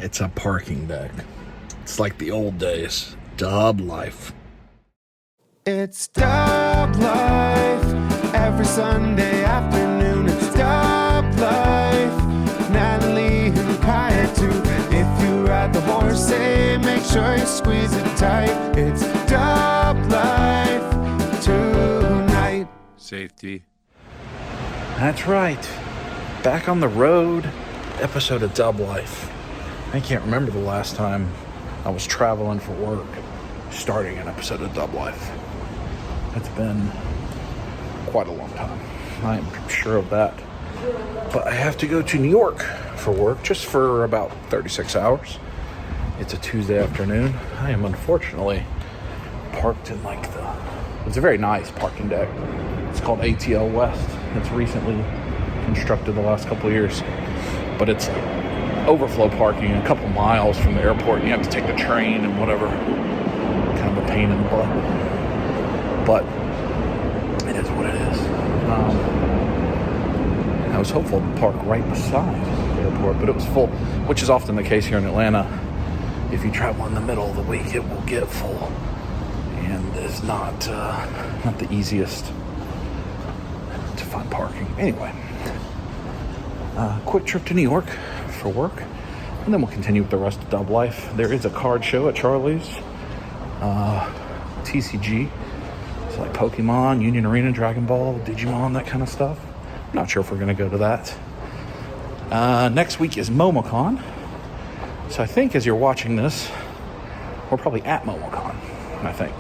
It's a parking deck. It's like the old days. Dub life. It's Dub Life. Every Sunday afternoon, it's Dub Life. Natalie and Kaya too. If you ride the horse, say, make sure you squeeze it tight. It's Dub Life tonight. Safety. That's right. Back on the road. Episode of Dub Life. I can't remember the last time I was traveling for work, starting an episode of Dub Life. It's been quite a long time. I am sure of that. But I have to go to New York for work, just for about 36 hours. It's a Tuesday afternoon. I am unfortunately parked in it's a very nice parking deck. It's called ATL West. It's recently constructed the last couple of years. But it's overflow parking a couple miles from the airport, and you have to take the train and whatever. Kind of a pain in the butt. But it is what it is. I was hopeful to park right beside the airport, but it was full, which is often the case here in Atlanta. If you travel in the middle of the week, it will get full. And it's not the easiest to find parking. Anyway, quick trip to New York for work, and then we'll continue with the rest of Dub Life. There is a card show at Charlie's. TCG. It's like Pokemon, Union Arena, Dragon Ball, Digimon, that kind of stuff. I'm not sure if we're going to go to that. Next week is MomoCon. So I think as you're watching this, we're probably at MomoCon, I think.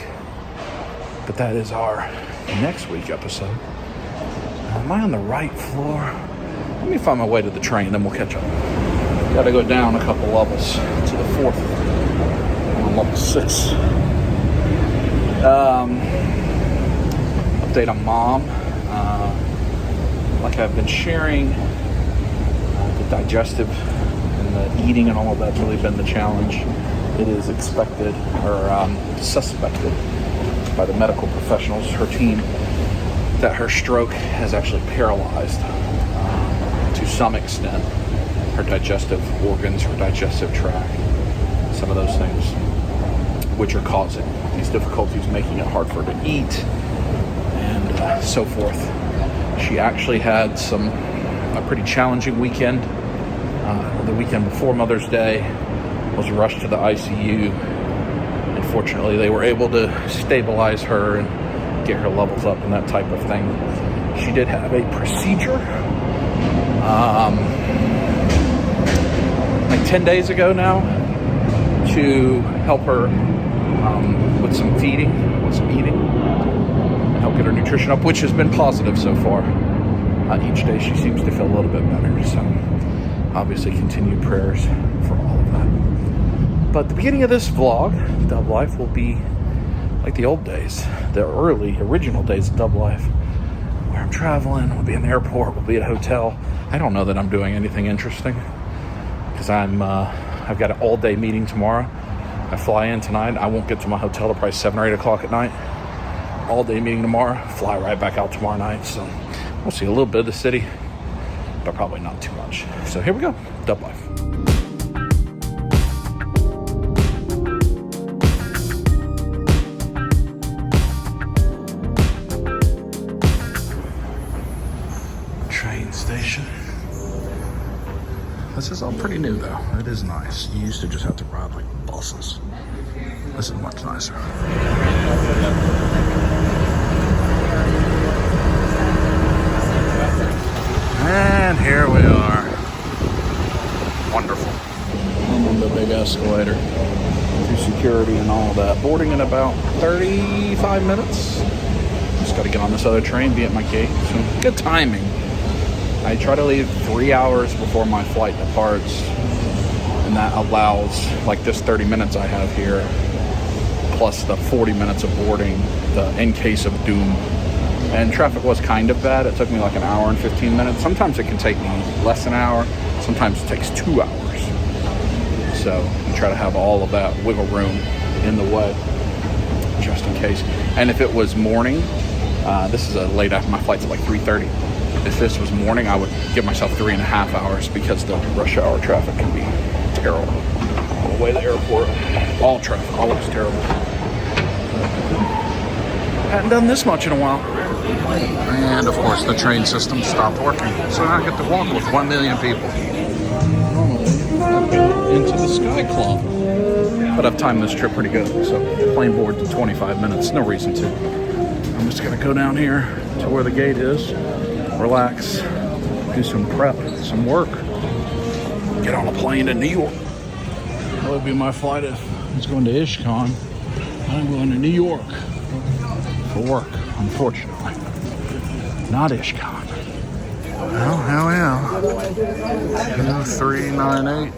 But that is our next week episode. Am I on the right floor? Let me find my way to the train, then we'll catch up. Got to go down a couple levels to the fourth. I'm on level 6. Update on Mom. Like I've been sharing, the digestive and the eating and all of that's really been the challenge. It is expected or suspected by the medical professionals, her team, that her stroke has actually paralyzed to some extent her digestive organs, her digestive tract, some of those things which are causing these difficulties, making it hard for her to eat and so forth. She actually had a pretty challenging weekend. The weekend before Mother's Day, was rushed to the ICU. Unfortunately, they were able to stabilize her and get her levels up and that type of thing. She did have a procedure 10 days ago now to help her with some feeding, with some eating, help get her nutrition up, which has been positive so far. Each day she seems to feel a little bit better, so obviously continued prayers for all of that. But the beginning of this vlog, Dub Life, will be like the old days, the original days of Dub Life, where I'm traveling, we'll be in the airport, we'll be at a hotel. I don't know that I'm doing anything interesting, because I've got an all-day meeting tomorrow. I fly in tonight. I won't get to my hotel till probably 7 or 8 o'clock at night. All-day meeting tomorrow. Fly right back out tomorrow night. So we'll see a little bit of the city, but probably not too much. So here we go. Dub Life. Train station. This is all pretty new though. It is nice. You used to just have to ride like buses. This is much nicer. And here we are. Wonderful. I'm on the big escalator through security and all that. Boarding in about 35 minutes. Just got to get on this other train, be at my gate. So good timing. I try to leave 3 hours before my flight departs, and that allows like this 30 minutes I have here, plus the 40 minutes of boarding, in case of doom. And traffic was kind of bad. It took me like an hour and 15 minutes. Sometimes it can take me less than an hour. Sometimes it takes 2 hours. So you try to have all of that wiggle room in the way, just in case. And if it was morning, this is a late after my flight's at like 3:30. If this was morning, I would give myself 3.5 hours because the rush hour traffic can be terrible. all the way to the airport. All traffic, always terrible. Hadn't done this much in a while. And of course the train system stopped working. So now I get to walk with 1 million people. Normally, into the Sky Club. But I've timed this trip pretty good. So plane board to 25 minutes, no reason to. I'm just gonna go down here to where the gate is, relax, do some prep, some work, get on a plane to New York. That would be my flight if I was going to IshCon. I'm going to New York for work, unfortunately. Not IshCon. Well, hell yeah. 2398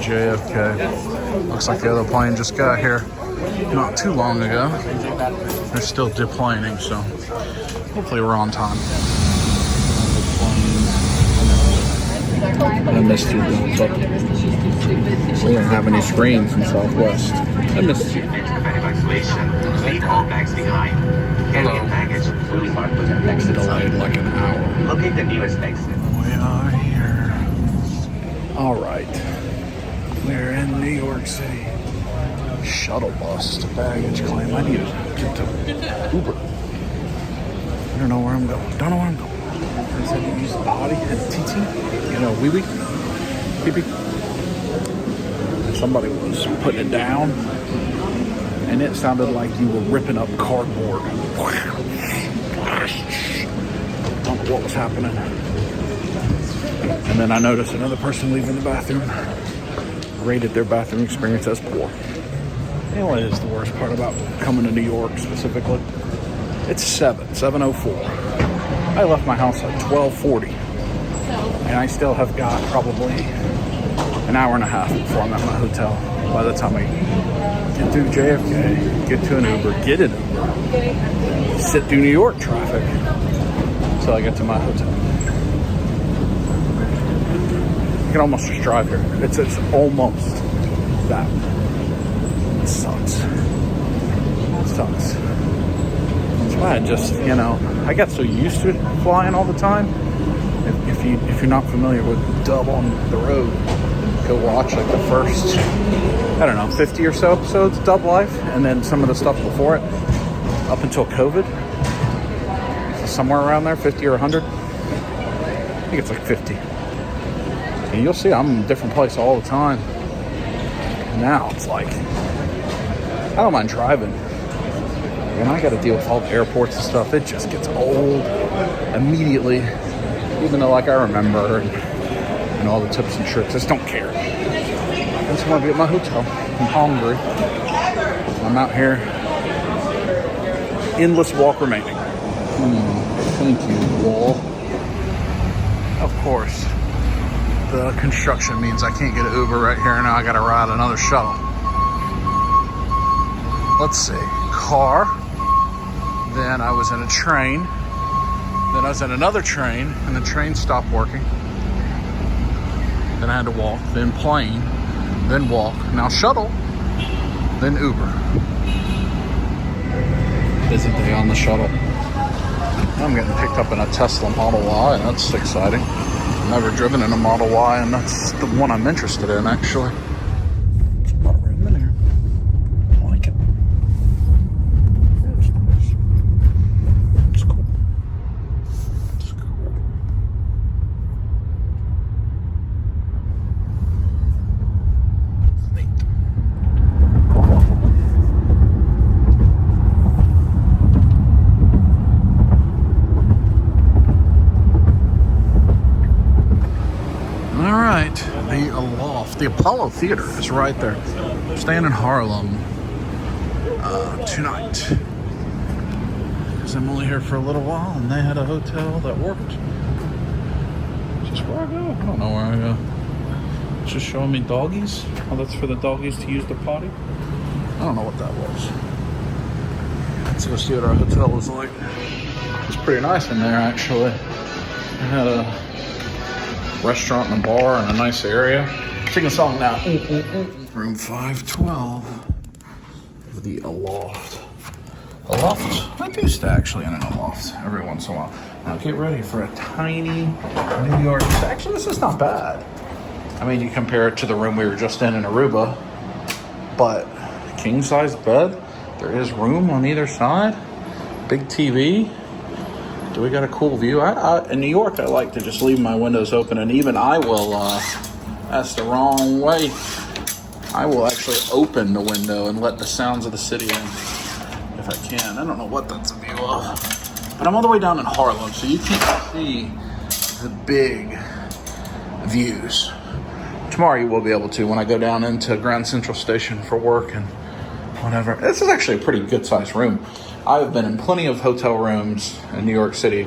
JFK. Looks like the other plane just got here not too long ago. They're still deplaning, so hopefully we're on time. I missed you, but we don't have any screens in Southwest. I missed you. Hello. Delayed like an hour. Locate the nearest exit. We are here. All right. We're in New York City. Shuttle bus to baggage claim. I need to get to Uber. I don't know where I'm going. Don't know where I'm going. I said you use the potty and TT. You know, wee wee. Pee pee. Somebody was putting it down, and it sounded like you were ripping up cardboard. I don't know what was happening. And then I noticed another person leaving the bathroom rated their bathroom experience as poor. You know what is the worst part about coming to New York specifically? It's 7:04. I left my house at 12:40, and I still have got probably an hour and a half before I'm at my hotel. By the time I get through JFK, get to an Uber, get an Uber, sit through New York traffic until I get to my hotel. You can almost just drive here. It's almost that. It sucks. It sucks. So I just, I got so used to flying all the time. If you're not familiar with Dub on the Road, go watch like the first, 50 or so episodes of Dub Life, and then some of the stuff before it, up until COVID. Somewhere around there, 50 or 100. I think it's like 50. And you'll see I'm in a different place all the time. Now it's like, I don't mind driving. When I got to deal with all the airports and stuff, it just gets old immediately. Even though, I remember and all the tips and tricks, I just don't care. I just want to be at my hotel. I'm hungry. I'm out here. Endless walk remaining. Thank you, wall. Of course, the construction means I can't get an Uber right here. Now I got to ride another shuttle. Let's see. Car. Then I was in a train. Then I was in another train, and the train stopped working. Then I had to walk, then plane, then walk, now shuttle, then Uber. Busy day on the shuttle. I'm getting picked up in a Tesla Model Y, and that's exciting. I've never driven in a Model Y, and that's the one I'm interested in, actually. There's a lot of room in here. I like it. It's nice. It's cool. It's cool. Neat. All right, the Aloft, the Apollo Theater is right there. I'm staying in Harlem tonight because I'm only here for a little while, and they had a hotel that worked. Just where I go? I don't know where I go. It's just showing me doggies. Oh, that's for the doggies to use the potty. I don't know what that was. Let's go see what our hotel was like. It's pretty nice in there, actually. It had a restaurant and a bar and a nice area. Sing a song now. Room 512 of the Aloft. Aloft? I do stay actually in an Aloft every once in a while. Now get ready for a tiny New York. Actually, this is not bad. I mean, you compare it to the room we were just in Aruba, but king size bed. There is room on either side. Big TV. Do we got a cool view? In New York, I like to just leave my windows open, and even I will, that's the wrong way. I will actually open the window and let the sounds of the city in if I can. I don't know what that's a view of, but I'm all the way down in Harlem, so you can't see the big views. Tomorrow you will be able to when I go down into Grand Central Station for work and whatever. This is actually a pretty good sized room. I've been in plenty of hotel rooms in New York City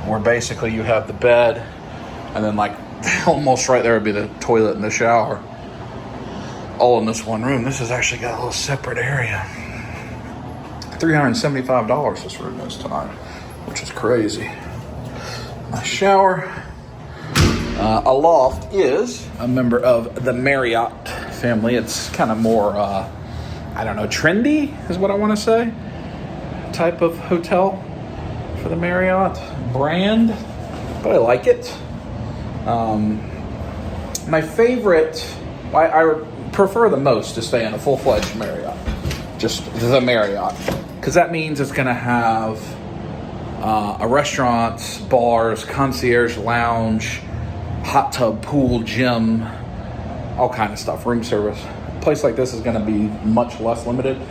where basically you have the bed and then like almost right there would be the toilet and the shower all in this one room. This has actually got a little separate area. $375 this room this time, which is crazy. My shower. A loft is a member of the Marriott family. It's kind of more, I don't know, trendy is what I want to say. Type of hotel for the Marriott brand, but I like it. My favorite, I would prefer the most to stay in a full-fledged Marriott, just the Marriott, because that means it's going to have a restaurant, bars, concierge lounge, hot tub, pool, gym, all kind of stuff, room service. A place like this is going to be much less limited,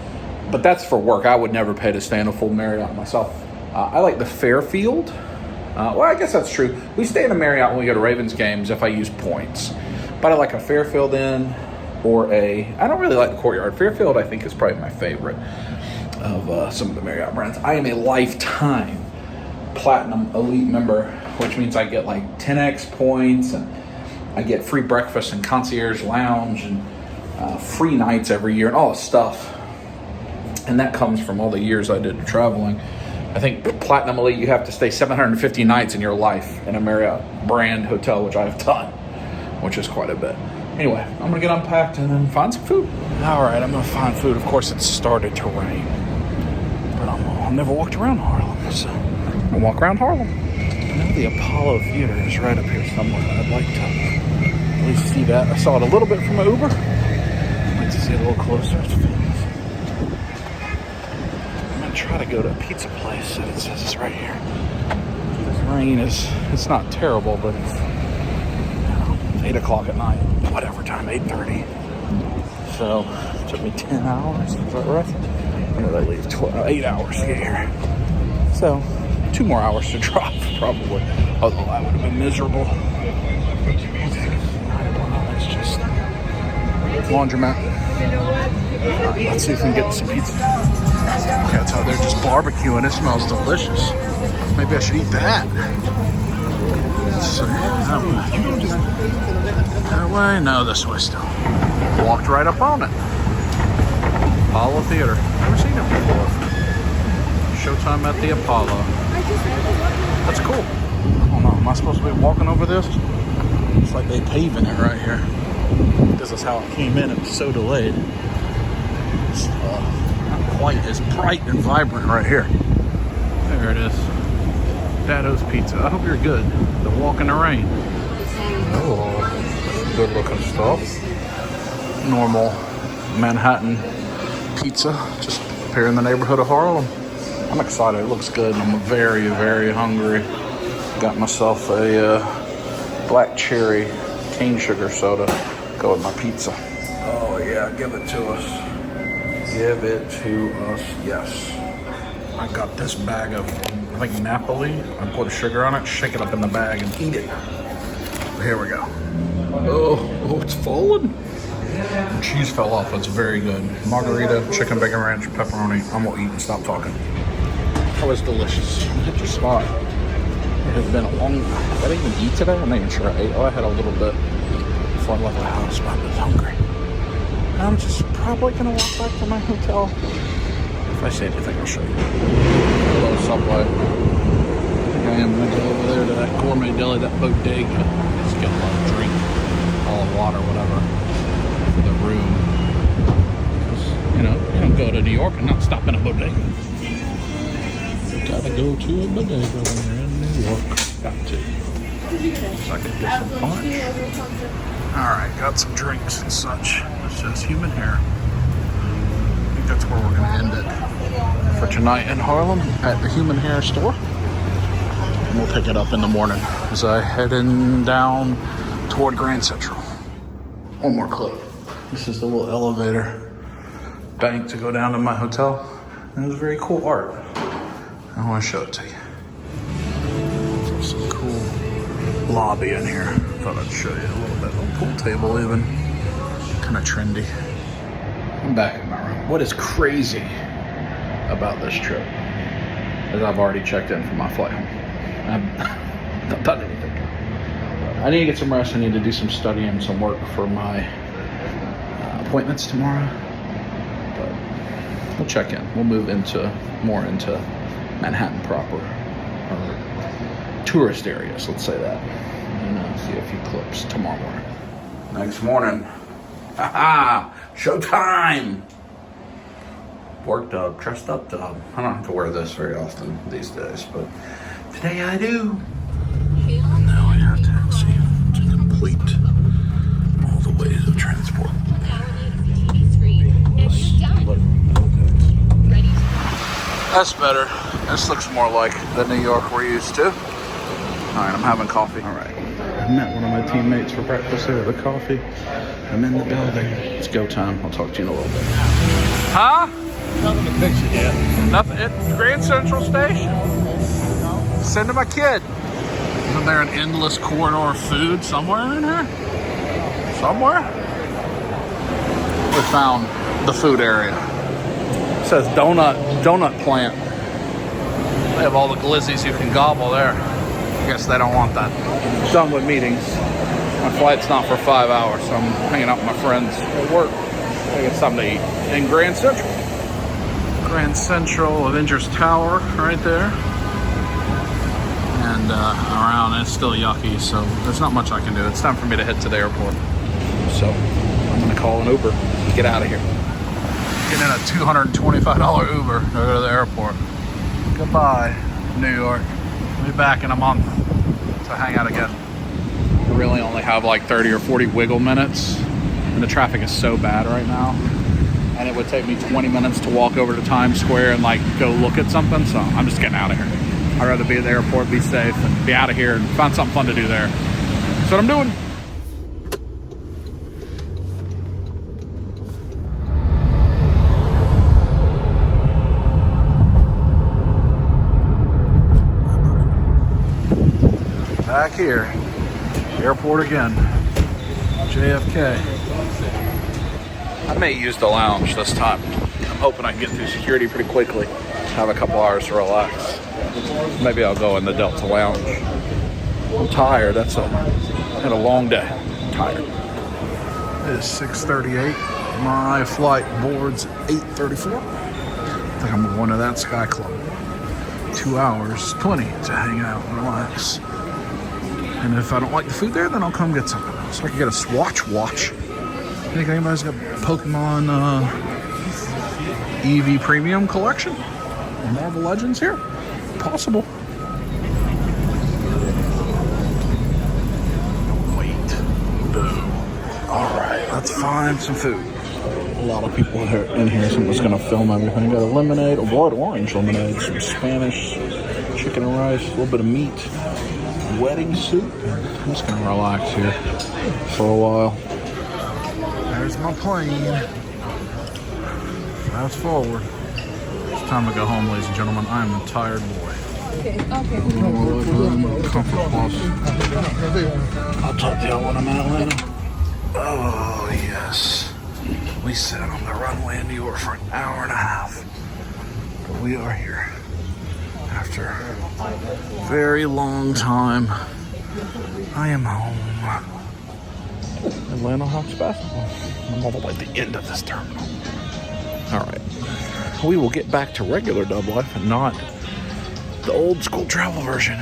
but that's for work. I would never pay to stay in a full Marriott myself. I like the Fairfield. Well, I guess that's true. We stay in a Marriott when we go to Ravens games if I use points, but I like a Fairfield Inn or I don't really like the Courtyard. Fairfield, I think, is probably my favorite of some of the Marriott brands. I am a lifetime Platinum Elite member, which means I get like 10x points and I get free breakfast and concierge lounge and free nights every year and all this stuff. And that comes from all the years I did traveling. I think Platinum Elite, you have to stay 750 nights in your life in a Marriott brand hotel, which I've done, which is quite a bit. Anyway, I'm going to get unpacked and then find some food. All right, I'm going to find food. Of course, it started to rain, but I've never walked around Harlem, so I'll walk around Harlem. I know the Apollo Theater is right up here somewhere. I'd like to at least see that. I saw it a little bit from my Uber. I'd like to see it a little closer. I'm going to try to go to a pizza place that it says it's right here. This rain it's not terrible, but it's 8 o'clock at night. Whatever time, 8:30. So, it took me 10 hours. Is that right? When did I leave? 8 hours to get here. So, 2 more hours to drive, probably. Although that would have been miserable. It's just laundromat. Right, let's see if we can get some pizza. Okay, that's how they're just barbecuing. It smells delicious. Maybe I should eat that. So, that way? No, this way still. Walked right up on it. Apollo Theater. Never seen it before. Showtime at the Apollo. That's cool. I don't know. Am I supposed to be walking over this? It's like they paving it right here. This is how it came in. It was so delayed. It's not quite as bright and vibrant right here. There it is. Daddo's Pizza. I hope you're good. The walk in the rain. Oh, good looking stuff. Normal Manhattan pizza, just here in the neighborhood of Harlem. I'm excited. It looks good. I'm very, very hungry. Got myself a black cherry cane sugar soda. Go with my pizza. Oh yeah, give it to us. Give it to us. Yes. I got this bag of, I think, Napoli. I put sugar on it, shake it up in the bag, and eat it. Here we go. Oh, it's falling. The cheese fell off. It's very good. Margarita, chicken bacon ranch, pepperoni. I'm gonna eat and stop talking. That was delicious. Hit the spot. It has been a long. Did I even eat today? I'm not even sure I ate. Oh, I had a little bit before I left the house, but I was hungry. I'm just probably gonna walk back to my hotel. If I see anything, I'll show you. Hello, Subway. I think I am gonna go over there to that gourmet deli, that bodega. Just get a lot of drink, all water, whatever, for the room. Because, you don't go to New York and not stop in a bodega. You gotta go to a bodega when you're in New York. Got to. So I could get some lunch. Alright, got some drinks and such. It says human hair. I think that's where we're going to end it for tonight in Harlem at the human hair store. And we'll pick it up in the morning as I head in down toward Grand Central. One more clip. This is the little elevator bank to go down to my hotel. And it was very cool art. I want to show it to you. Some cool lobby in here. Thought I'd show you a little bit. A pool table even. Kind of trendy. I'm back in my room. What is crazy about this trip is I've already checked in for my flight home. I've not done anything. I need to get some rest. I need to do some studying, some work for my appointments tomorrow. But we'll check in. We'll move more into Manhattan proper, or tourist areas, let's say that. And see a few clips tomorrow morning. Next morning. Haha! Showtime! Work dub, dressed up dub. I don't have to wear this very often these days, but today I do. Now I have taxi to complete all the ways of transport. That's better. This looks more like the New York we're used to. Alright, I'm having coffee. Alright, I met one of my teammates for breakfast there with a coffee. I'm in the building. It's go time. I'll talk to you in a little bit. Huh? Nothing to picture yet. Nothing at Grand Central Station. Send to my kid. Isn't there an endless corridor of food somewhere in here? Somewhere? We found the food area. It says donut plant. They have all the glizzies you can gobble there. I guess they don't want that. Done with meetings. My flight's not for 5 hours, so I'm hanging out with my friends at work. I get something to eat in Grand Central. Grand Central, Avengers Tower right there. And around, it's still yucky, so there's not much I can do. It's time for me to head to the airport. So I'm gonna call an Uber to get out of here. Get in a $225 Uber to go to the airport. Goodbye, New York. I'll be back in a month to hang out again. We really only have like 30 or 40 wiggle minutes, and the traffic is so bad right now. And it would take me 20 minutes to walk over to Times Square and like go look at something, so I'm just getting out of here. I'd rather be at the airport, be safe, and be out of here and find something fun to do there. That's what I'm doing. Back here, airport again, JFK. I may use the lounge this time. I'm hoping I can get through security pretty quickly. Have a couple hours to relax. Maybe I'll go in the Delta Lounge. I'm tired. I had a long day. I'm tired. It is 6:38. My flight boards at 8:34. I think I'm going to that Sky Club. 2 hours, plenty to hang out and relax. And if I don't like the food there, then I'll come get something else. I can get a Swatch watch. I think anybody's got Pokemon EV Premium collection? Marvel Legends here? Possible. Wait. Boo. Alright, let's find some food. A lot of people in here, so I'm just going to film everything. Got a lemonade, a blood orange lemonade, some Spanish chicken and rice, a little bit of meat. Wedding soup. I'm just gonna relax here for a while. There's my plane. Fast forward. It's time to go home, ladies and gentlemen. I am a tired boy. Okay. Comfort Plus. I'll talk to y'all when I'm in Atlanta. Oh yes. We sat on the runway in New York for an hour and a half. But we are here. After a very long time, I am home. Atlanta Hawks basketball. I'm all the way at the end of this terminal. All right. We will get back to regular dub life and not the old school travel version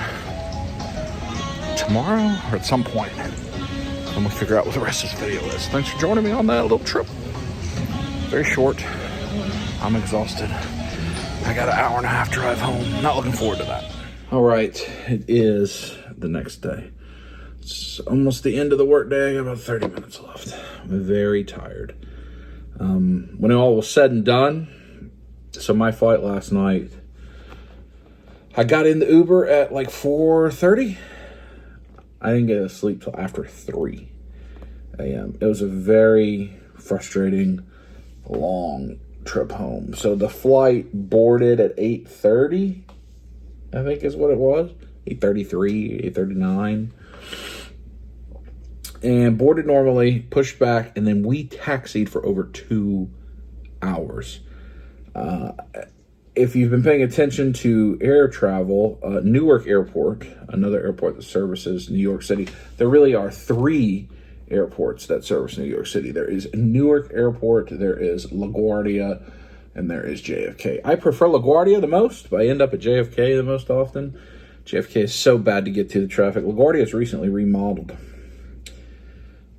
tomorrow or at some point. I'm gonna figure out what the rest of this video is. Thanks for joining me on that little trip. Very short. I'm exhausted. I got an hour and a half drive home. Not looking forward to that. All right, it is the next day. It's almost the end of the workday. I got about 30 minutes left. I'm very tired. When it all was said and done, so my flight last night, I got in the Uber at like 4:30. I didn't get to sleep till after 3 a.m. It was a very frustrating, long trip home. So the flight boarded at 8:30, I think is what it was. 8:33, 8:39. And boarded normally, pushed back, and then we taxied for over 2 hours. If you've been paying attention to air travel, Newark Airport, another airport that services New York City, there really are 3 airports that service New York City. There is Newark Airport, there is LaGuardia, and there is JFK. I prefer LaGuardia the most, but I end up at JFK the most often. JFK is so bad to get to the traffic. LaGuardia is recently remodeled.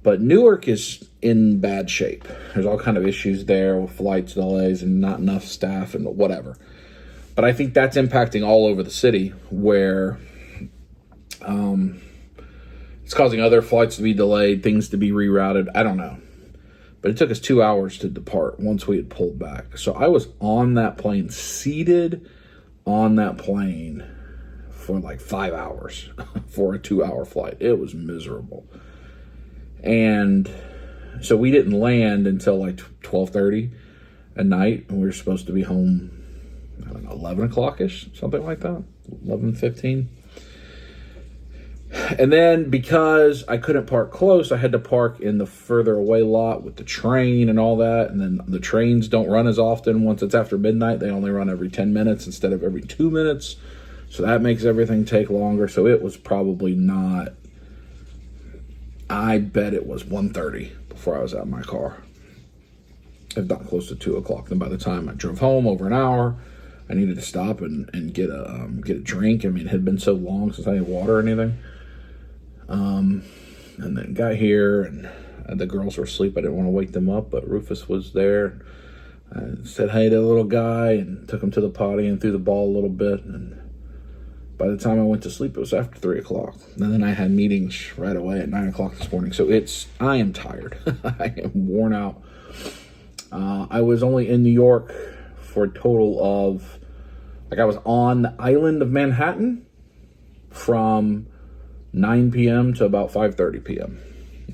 But Newark is in bad shape. There's all kind of issues there with flights delays and not enough staff and whatever. But I think that's impacting all over the city, where it's causing other flights to be delayed, things to be rerouted. I don't know. But it took us 2 hours to depart once we had pulled back. So I was on that plane, seated on that plane for like 5 hours for a 2-hour flight. It was miserable. And so we didn't land until like 12:30 at night, and we were supposed to be home, I don't know, 11 o'clock-ish, something like that, 11:15. And then because I couldn't park close, I had to park in the further away lot with the train and all that. And then the trains don't run as often once it's after midnight. They only run every 10 minutes instead of every 2 minutes. So that makes everything take longer. So it was probably not, I bet it was 1:30 before I was out of my car, if not close to 2 o'clock. Then by the time I drove home, over an hour, I needed to stop and get a drink. I mean, it had been so long since I had water or anything. And then got here, and the girls were asleep. I didn't want to wake them up, but Rufus was there. I said hey to the little guy and took him to the potty and threw the ball a little bit. And by the time I went to sleep, it was after 3 o'clock. And then I had meetings right away at 9 o'clock this morning. So I am tired. I am worn out. I was only in New York for a total of, I was on the island of Manhattan from 9 p.m. to about 5:30 p.m.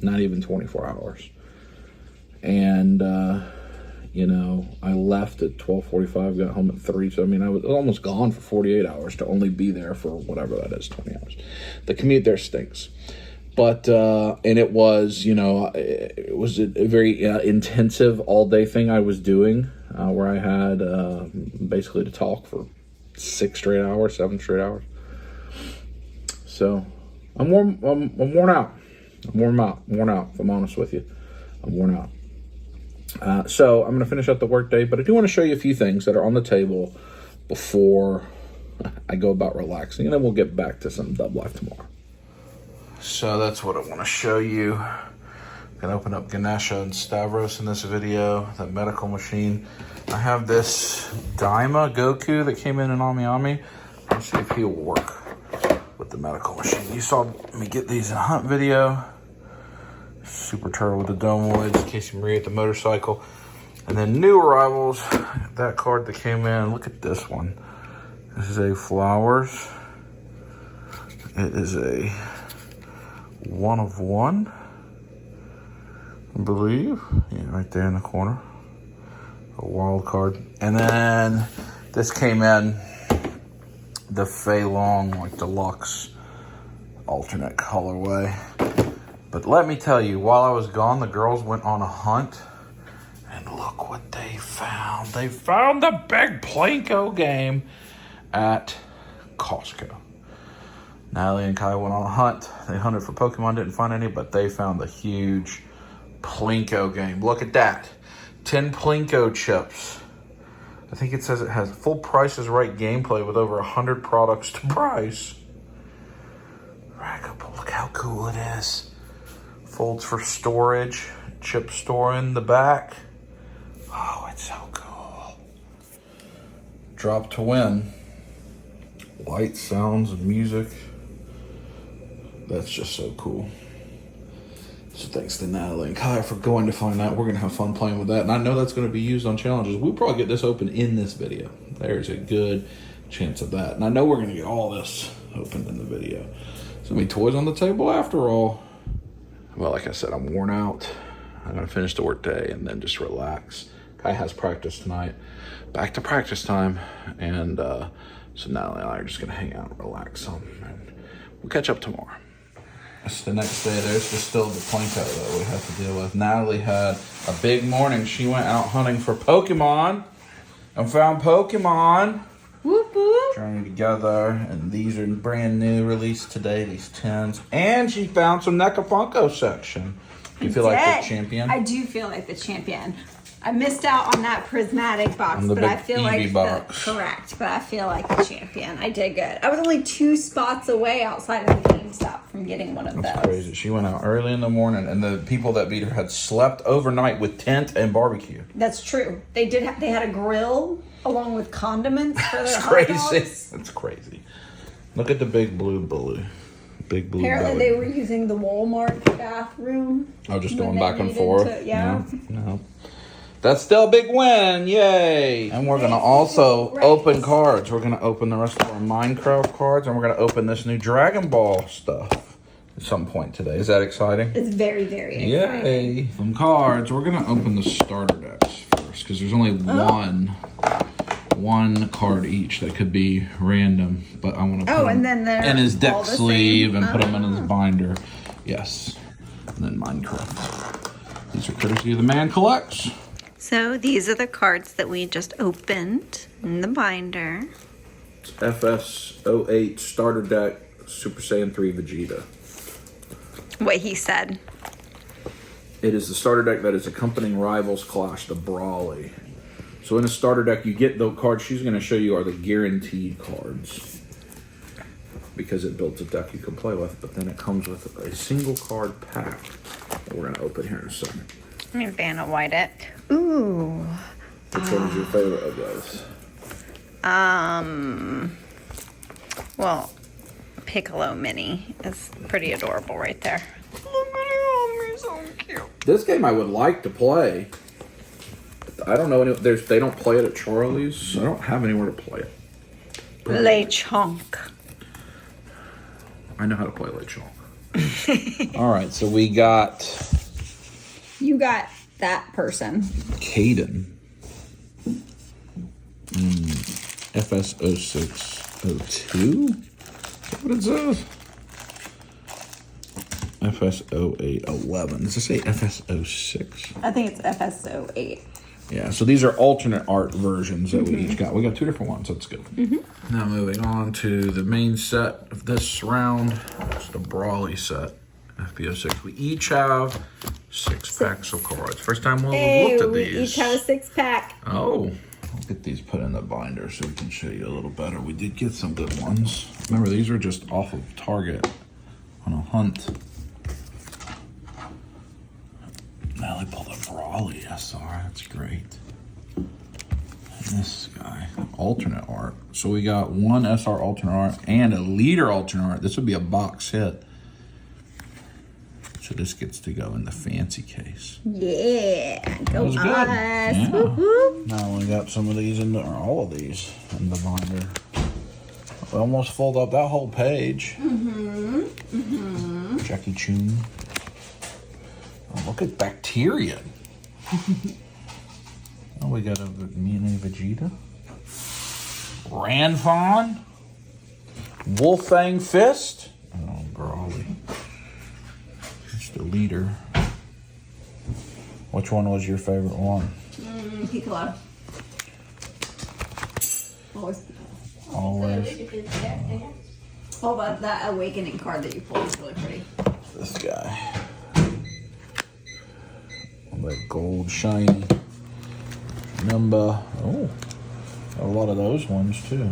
Not even 24 hours. And, I left at 12:45, got home at 3. So, I mean, I was almost gone for 48 hours to only be there for whatever that is, 20 hours. The commute there stinks. But, and it was, it was a very intensive all-day thing I was doing, where I had basically to talk for 6 straight hours, 7 straight hours. So I'm worn out. I'm worn out, if I'm honest with you. I'm worn out. So I'm going to finish up the workday, but I do want to show you a few things that are on the table before I go about relaxing, and then we'll get back to some dub life tomorrow. So that's what I want to show you. I'm going to open up Ganesha and Stavros in this video, the medical machine. I have this Daima Goku that came in an Ami. Let's see if he'll work with the medical machine. You saw me get these in a hunt video. Super Turtle with the Domoids, Casey Marie at the motorcycle. And then new arrivals, that card that came in. Look at this one. This is a Flowers. It is a 1 of 1, I believe. Yeah, right there in the corner. A wild card. And then this came in the Fei Long, like deluxe alternate colorway. But let me tell you, while I was gone, the girls went on a hunt, and look what they found. They found the big Plinko game at Costco. Natalie and Kai went on a hunt. They hunted for Pokemon, didn't find any, but they found the huge Plinko game. Look at that. 10 Plinko chips. I think it says it has full Price is Right gameplay with over 100 products to price. Rackable, look how cool it is. Folds for storage, chip store in the back. Oh, it's so cool. Drop to win. Light, sounds, and music. That's just so cool. So thanks to Natalie and Kai for going to find that. We're going to have fun playing with that. And I know that's going to be used on challenges. We'll probably get this open in this video. There's a good chance of that. And I know we're going to get all this opened in the video. There's going to be toys on the table after all. Well, like I said, I'm worn out. I'm going to finish the work day and then just relax. Kai has practice tonight. Back to practice time. And so Natalie and I are just going to hang out and relax some. And we'll catch up tomorrow. It's the next day. There's just still the Plinko that we have to deal with. Natalie had a big morning. She went out hunting for Pokemon and found Pokemon. Whoop whoop. Journey together, and these are brand new, released today, these tins. And she found some NECA Funko section. Do you feel like the champion? I do feel like the champion. I missed out on that prismatic box, but I feel like correct. But I feel like the champion. I did good. I was only 2 spots away outside of the GameStop from getting one of those. That's crazy. She went out early in the morning, and the people that beat her had slept overnight with tent and barbecue. That's true. They did. They had a grill along with condiments for their hot dogs. That's crazy. Look at the big blue bully. Big blue Apparently belly. they were using the Walmart bathroom. Oh, just going back and forth. Yeah. No. That's still a big win. Yay. And we're going to also open cards. We're going to open the rest of our Minecraft cards, and we're going to open this new Dragon Ball stuff at some point today. Is that exciting? It's very, very exciting. Yay. From cards, we're going to open the starter decks first, because there's only one card each that could be random, but I want to put and then they're in his deck all the sleeve same. and put them in his binder. Yes. And then Minecraft. These are courtesy of the Man Collects. So these are the cards that we just opened in the binder. It's FS08 starter deck, Super Saiyan 3 Vegeta. What he said. It is the starter deck that is accompanying Rivals Clash, the Brawly. So in a starter deck, you get the cards she's going to show you are the guaranteed cards. Because it builds a deck you can play with, but then it comes with a single card pack that we're going to open here in a second. Let me Vanna White it. Ooh. Which one is your favorite of those? Well, Piccolo Mini is pretty adorable right there. Look at him, he's so cute. This game I would like to play. I don't know any. They don't play it at Charlie's. So I don't have anywhere to play it. Lechonk. I know how to play Lechonk. All right, so we got You got that person. Caden. FS0602? Is that what it says? FS0811. Does it say FS06? I think it's FS08. Yeah, so these are alternate art versions that we each got. We got 2 different ones. That's good. Now moving on to the main set of this round. It's the Brawly set. FP06. We each have 6 packs of cards. First time we've looked at these. We each have a 6-pack. Oh, I'll get these put in the binder so we can show you a little better. We did get some good ones. Remember, these are just off of Target on a hunt. Now they pulled a Brawly SR. That's great. And this guy, alternate art. So we got 1 SR alternate art and a leader alternate art. This would be a box hit. So this gets to go in the fancy case. Yeah, go us. Yeah. Woo-hoo. Now we got some of these in all of these in the binder. We almost filled up that whole page. Jackie Chun. Oh, look at Bacteria. Oh, we got a mini Vegeta. Ranfon. Wolfang Fist. Oh, Brawly. It's the leader. Which one was your favorite one? Piccolo. Always. Always. Oh, but that awakening card that you pulled is really pretty. This guy. That gold shiny number. Oh, a lot of those ones too.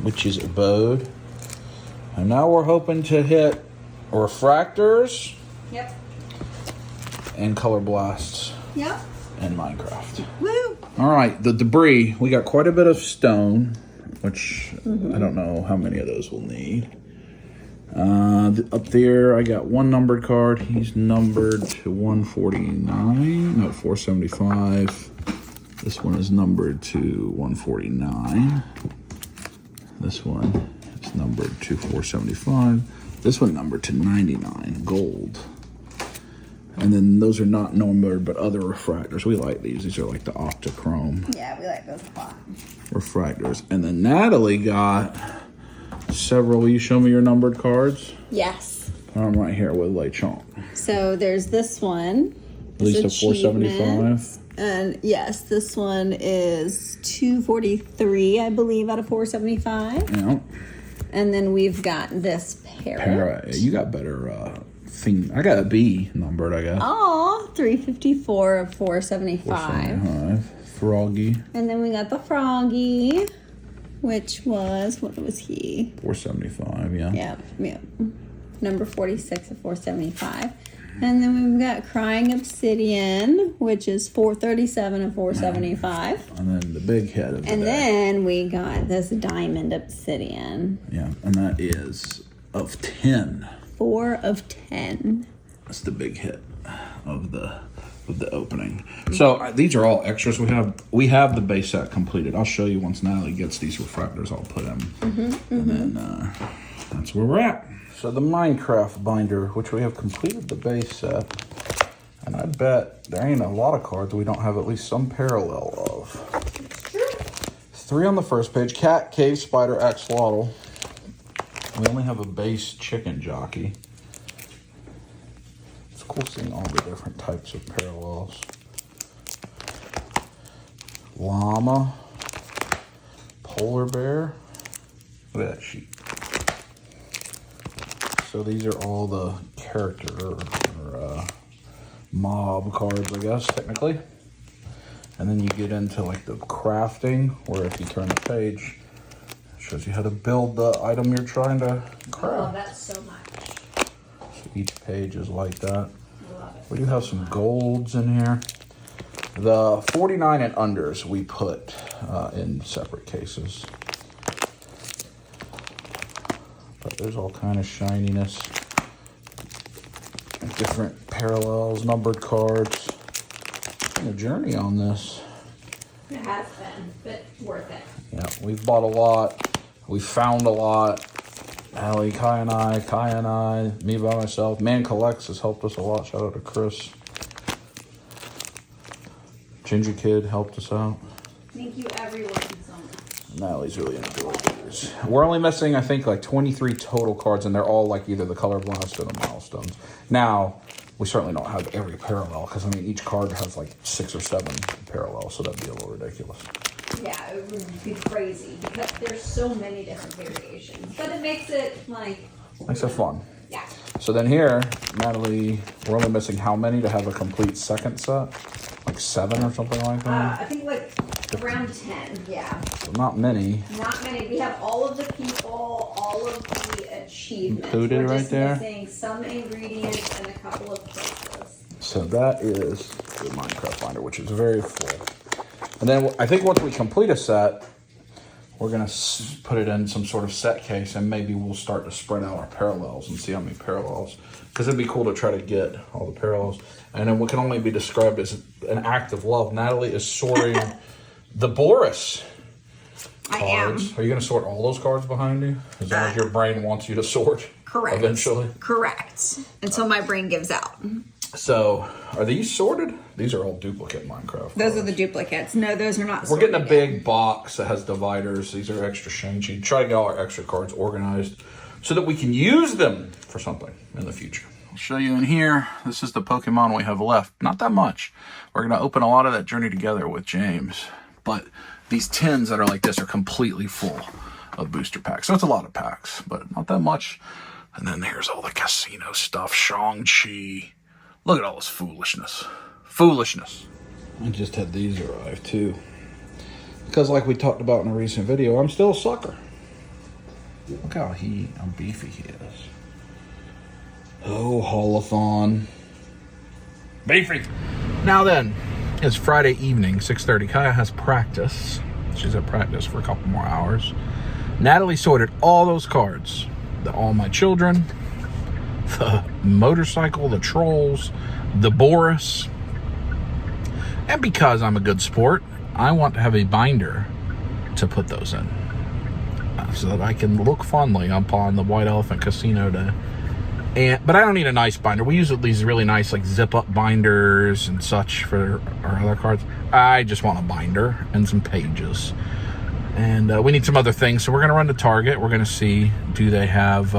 Witch's Abode. And now we're hoping to hit refractors. Yep. And color blasts. Yep. And Minecraft. Woo! All right, the debris. We got quite a bit of stone, which I don't know how many of those we'll need. Up there, I got one numbered card. He's numbered to 149. No, 475. This one is numbered to 149. This one is numbered to 475. This one numbered to 99, gold. And then those are not numbered, but other refractors. We like these. These are like the Octachrome. Yeah, we like those a lot. Refractors. And then Natalie got several. Will you show me your numbered cards? Yes. I'm right here with light chalk. So there's this one. At least a 475. And yes, this one is 243, I believe, out of 475. Yeah. And then we've got this parrot. You got better thing. I got a B numbered, I guess. Oh, 354 of 475. Froggy. And then we got the froggy, which was, what was he? 475, yeah. Yep. Number 46 of 475. And then we've got Crying Obsidian, which is 437 of 475. And then the big head of the And day. then we got this Diamond Obsidian. Yeah, and that is of 10. 4 of 10. That's the big hit of the opening. So these are all extras. We have the base set completed. I'll show you once Natalie gets these refractors. I'll put them, and then that's where we're at. So the Minecraft binder, which we have completed the base set, and I bet there ain't a lot of cards we don't have at least some parallel of. 3 on the first page: Cat, Cave, Spider, Axolotl. We only have a base chicken jockey. It's cool seeing all the different types of parallels. Llama, polar bear. Look at that sheep. So these are all the character or mob cards, I guess, technically. And then you get into like the crafting, where if you turn the page, it shows you how to build the item you're trying to craft. Oh, that's so much. So each page is like that. We do have some golds in here. The 49 and unders we put in separate cases. But there's all kind of shininess. Different parallels, numbered cards. The journey on this. It has been, but worth it. Yeah, we've bought a lot. We found a lot. Allie, Kai and I, me by myself. Man Collects has helped us a lot. Shout out to Chris. Ginger Kid helped us out. Thank you, everyone, so much. Natalie's really enjoyed these. We're only missing, I think, like 23 total cards, and they're all like either the Color Blast or the Milestones. Now, we certainly don't have every parallel, because I mean, each card has like 6 or 7 parallels, so that'd be a little ridiculous. Yeah, it would be crazy because there's so many different variations. But it makes it like... Makes it fun. Yeah. So then here, Natalie, we're only missing how many to have a complete second set? Like 7 or something like that? I think like around 10, yeah. So not many. Not many. We have all of the people, all of the achievements. Included We're right just there. missing some ingredients and a couple of places. So that is the Minecraft binder, which is very full. And then I think once we complete a set, we're going to put it in some sort of set case, and maybe we'll start to spread out our parallels and see how many parallels. Because it'd be cool to try to get all the parallels. And then what can only be described as an act of love. Natalie is sorting the Boris cards. I am. Are you going to sort all those cards behind you? As long as your brain wants you to sort? Correct. Eventually? Correct. Until my brain gives out. So, are these sorted? These are all duplicate Minecraft Those cards. are the duplicates. No, those are not We're sorted getting a yet. big box that has dividers. These are extra shangy. Try to get all our extra cards organized so that we can use them for something in the future. I'll show you in here. This is the Pokemon we have left. Not that much. We're going to open a lot of that journey together with James. But these tins that are like this are completely full of booster packs. So it's a lot of packs, but not that much. And then there's all the casino stuff. Shang-Chi. Look at all this foolishness. Foolishness. I just had these arrive too. Because like we talked about in a recent video, I'm still a sucker. Look how beefy he is. Oh, Holothon. Beefy. Now then, it's Friday evening, 6:30. Kaya has practice. She's at practice for a couple more hours. Natalie sorted all those cards all my children, the motorcycle, the trolls, the Boris. And because I'm a good sport, I want to have a binder to put those in, so that I can look fondly upon the White Elephant Casino Day. But I don't need a nice binder. We use these really nice like zip-up binders and such for our other cards. I just want a binder and some pages. And we need some other things. So we're going to run to Target. We're going to see, do they have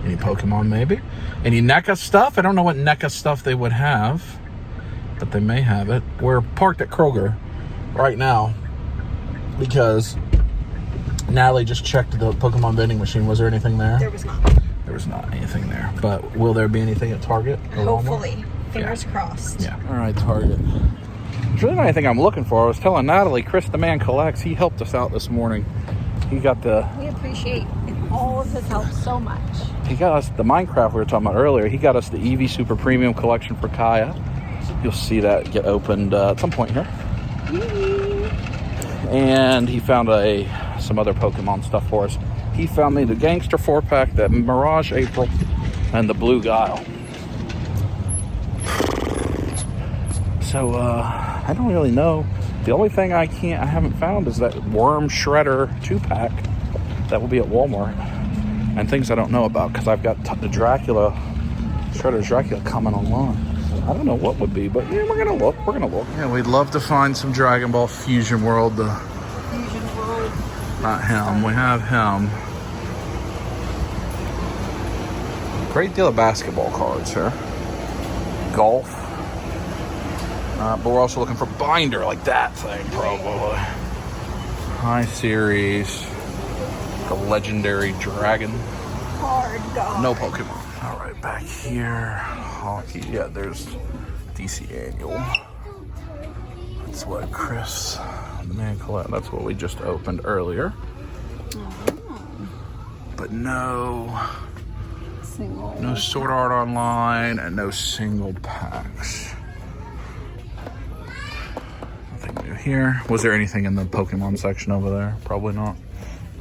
any Pokemon maybe? Any NECA stuff? I don't know what NECA stuff they would have, but they may have it. We're parked at Kroger right now because Natalie just checked the Pokemon vending machine. Was there anything there? There was not. There was not anything there. But will there be anything at Target? Hopefully. Fingers crossed. Yeah. All right, Target. There's really not anything I'm looking for. I was telling Natalie, Chris the Man Collects, he helped us out this morning. He got the... We appreciate all of his help so much. He got us the Minecraft we were talking about earlier. He got us the Eevee Super Premium Collection for Kaya. You'll see that get opened at some point here. And he found some other Pokemon stuff for us. He found me the Gangster 4-pack, the Mirage April, and the Blue Guile. So, I don't really know. The only thing I haven't found is that Worm Shredder 2-pack that will be at Walmart. And things I don't know about, because I've got the Dracula, Shredder's Dracula coming online. I don't know what would be, but yeah, we're gonna look. We're gonna look. Yeah, we'd love to find some Dragon Ball Fusion World. Fusion World. Not him. We have him. Great deal of basketball cards here. Golf. But we're also looking for binder like that thing, probably. High Series. The Legendary Dragon. Hard God. No Pokemon. All right, back here. Hockey. Yeah, there's DC Annual. That's what Chris, the Man Colette, that's what we just opened earlier. But no Sword Art Online and no single packs. Nothing new here. Was there anything in the Pokemon section over there? Probably not.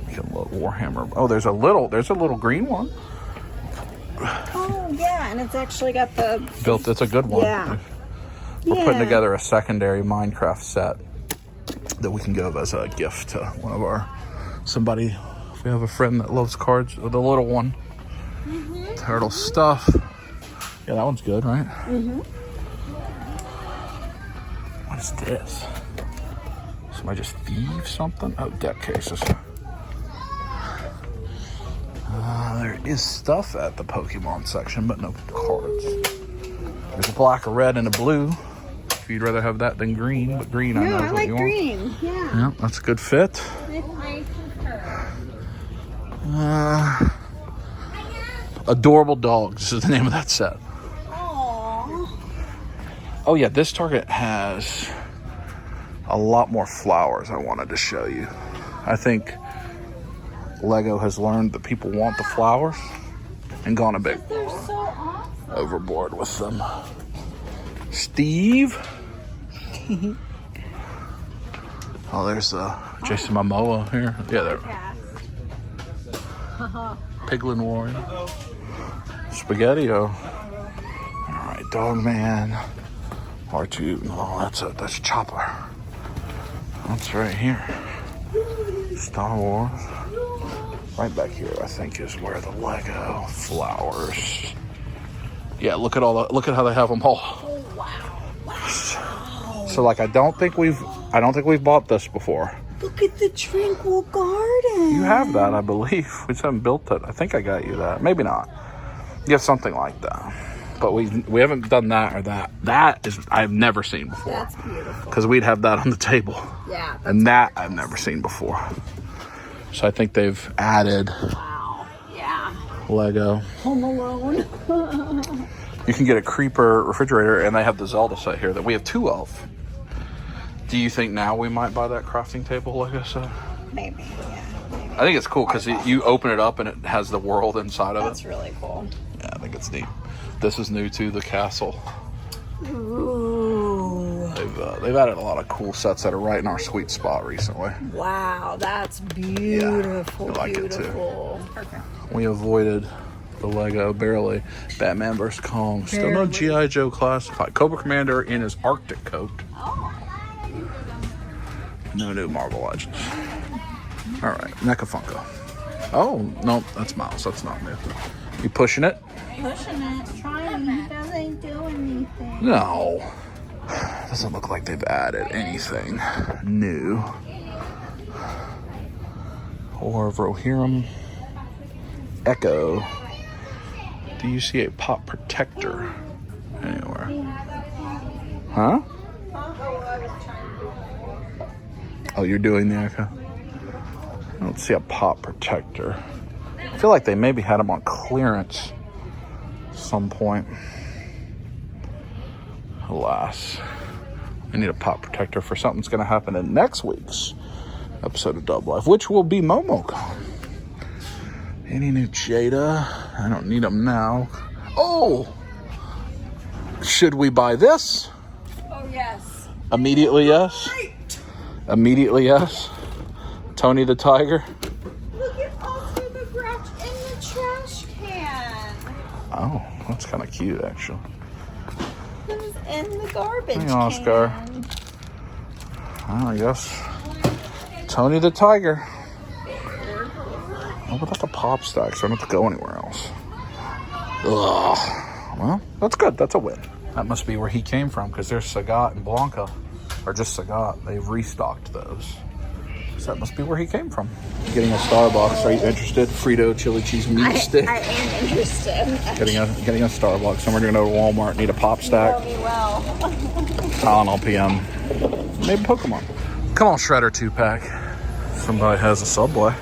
We can look. Warhammer. Oh, there's a little green one. Oh yeah, and it's actually got the built. It's a good one. Yeah. We're putting together a secondary Minecraft set that we can give as a gift to one of our somebody. If we have a friend that loves cards, or the little one. Turtle stuff. Yeah, that one's good, right? What is this? Somebody just thieved something? Oh, deck cases. There is stuff at the Pokemon section, but no cards. There's a black, a red, and a blue. If you'd rather have that than green, but green I know is what you want. Green. Yeah. Yeah, that's a good fit. I concur. Adorable Dogs is the name of that set. Aww. Oh yeah, this Target has a lot more flowers I wanted to show you. I think Lego has learned that people want the flowers and gone a bit They're so awesome. overboard with them. Steve. Oh, there's Jason Momoa here. Yeah, there. Piglin Warrior. Spaghetti-O. Alright, Dogman. R2. No, that's Chopper. That's right here. Star Wars. Right back here, I think, is where the Lego flowers. Yeah, look at how they have them all. Oh wow. So like I don't think we've bought this before. Look at the Tranquil Garden. You have that, I believe. We just haven't built it. I think I got you that. Maybe not. You have something like that. But we haven't done that or that. That is I've never seen before. That's beautiful. Because we'd have that on the table. Yeah. And that I've never seen before. So I think they've added Wow. Yeah. Lego. Home Alone. You can get a Creeper refrigerator, and they have the Zelda set here that we have 2 of. Do you think now we might buy that crafting table Lego set? Maybe. Yeah. Maybe. I think it's cool because you open it up and it has the world inside of it. That's really cool. Yeah, I think it's neat. This is new too, the castle. Ooh. They've added a lot of cool sets that are right in our sweet spot recently. Wow, that's beautiful. I like beautiful. it too. Perfect. We avoided the Lego barely. Batman vs. Kong. Still no G.I. Joe classified. Cobra Commander in his Arctic coat. Oh. No new Marvel Legends. All right, NECA Funko. Oh no, that's Miles. That's not new. You pushing it? Pushing it, trying. He doesn't do anything. No. Doesn't look like they've added anything new. Or Rohirrim Echo. Do you see a pop protector anywhere? Huh? Oh, you're doing the Echo? I don't see a pop protector. I feel like they maybe had them on clearance at some point. Alas. I need a pop protector for something's going to happen in next week's episode of Dub Life, which will be MomoCon. Any new Jada? I don't need them now. Oh! Should we buy this? Oh, yes. Immediately, yes. Immediately, yes. Tony the Tiger. Look at also the Grouch in the trash can. Oh, that's kind of cute, actually. It was in the garbage Hey, can. Oscar. Oh, I guess. Tony the Tiger. Oh, without the pop stack, so I don't have to go anywhere else. Ugh. Well, that's good. That's a win. That must be where he came from, because there's Sagat and Blanca. Or just Sagat. They've restocked those. So that must be where he came from. Getting a Starbucks. Are you interested? Frito chili cheese meat stick. I am interested. Getting a Starbucks. Somewhere to go to Walmart. Need a pop stack. You know me well. Tylenol PM. Maybe Pokemon. Come on, Shredder 2-pack. Somebody has a Subway.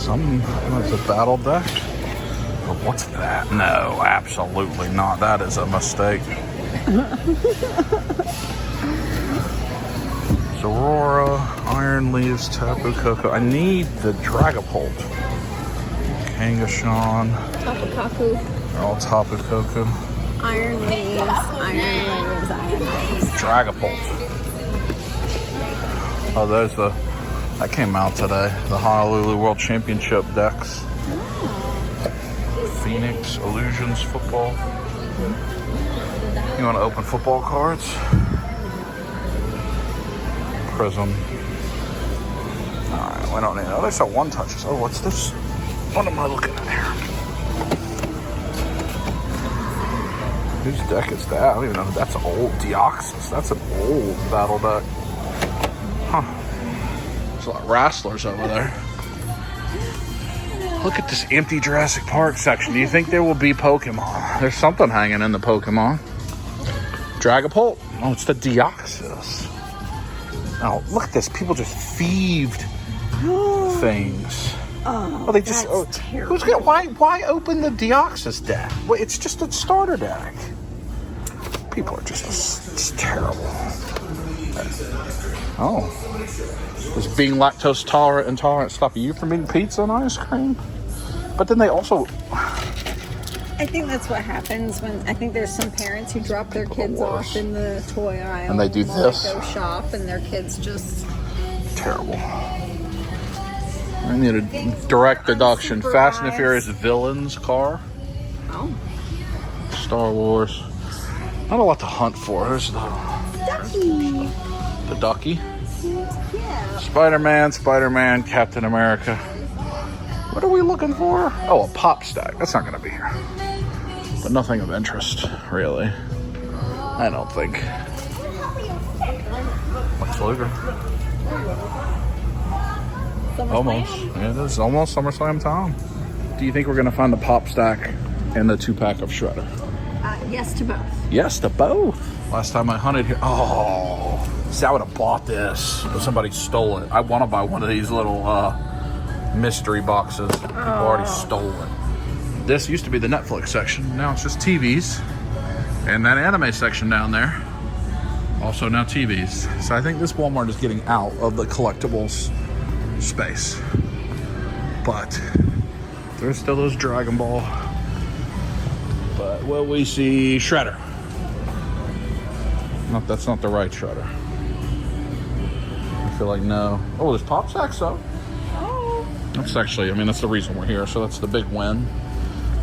It's a battle deck. Or what's that? No, absolutely not. That is a mistake. Aurora, Iron Leaves, Tapu Koko. I need the Dragapult. Kangaskhan. Tapu Koko. They're all Tapu Koko. Iron Leaves, Iron Leaves. Dragapult. Oh, there's that came out today. The Honolulu World Championship decks. Phoenix, Illusions, football. You want to open football cards? Prism. Alright, we don't need that. They saw one touches. Oh, what's this? What am I looking at here? Whose deck is that? I don't even know. That's old Deoxys. That's an old battle deck. Huh. There's a lot of wrestlers over there. Look at this empty Jurassic Park section. Do you think there will be Pokemon? There's something hanging in the Pokemon. Dragapult? Oh, it's the Deoxys. Oh, look at this. People just thieved things. Oh, they just. that's terrible. Why open the Deoxys deck? Well, it's just a starter deck. People are just terrible. Oh. Does being lactose intolerant stop you from eating pizza and ice cream? But then they also. I think that's what happens when I think there's some parents who drop their kids off in the toy aisle and they do this. Go shop and their kids just terrible. I need a direct deduction. Fast and the Furious villains car. Oh. Star Wars. Not a lot to hunt for. There's Ducky. The Ducky. Yeah. Spider-Man, Captain America. What are we looking for? Oh, a pop stack. That's not going to be here. But nothing of interest, really. I don't think. Lex Luger. Almost. Yeah, it is almost SummerSlam time. Do you think we're going to find the pop stack and the 2-pack of Shredder? Yes to both. Yes to both. Last time I hunted here. Oh, see, I would have bought this, but somebody stole it. I want to buy one of these little mystery boxes. People already stole it. This used to be the Netflix section. Now it's just TVs. And that anime section down there. Also now TVs. So I think this Walmart is getting out of the collectibles space. But there's still those Dragon Ball. But will we see Shredder? That's not the right shredder. I feel like no. Oh, there's pop sacks though. Oh. That's actually, I mean, that's the reason we're here. So that's the big win.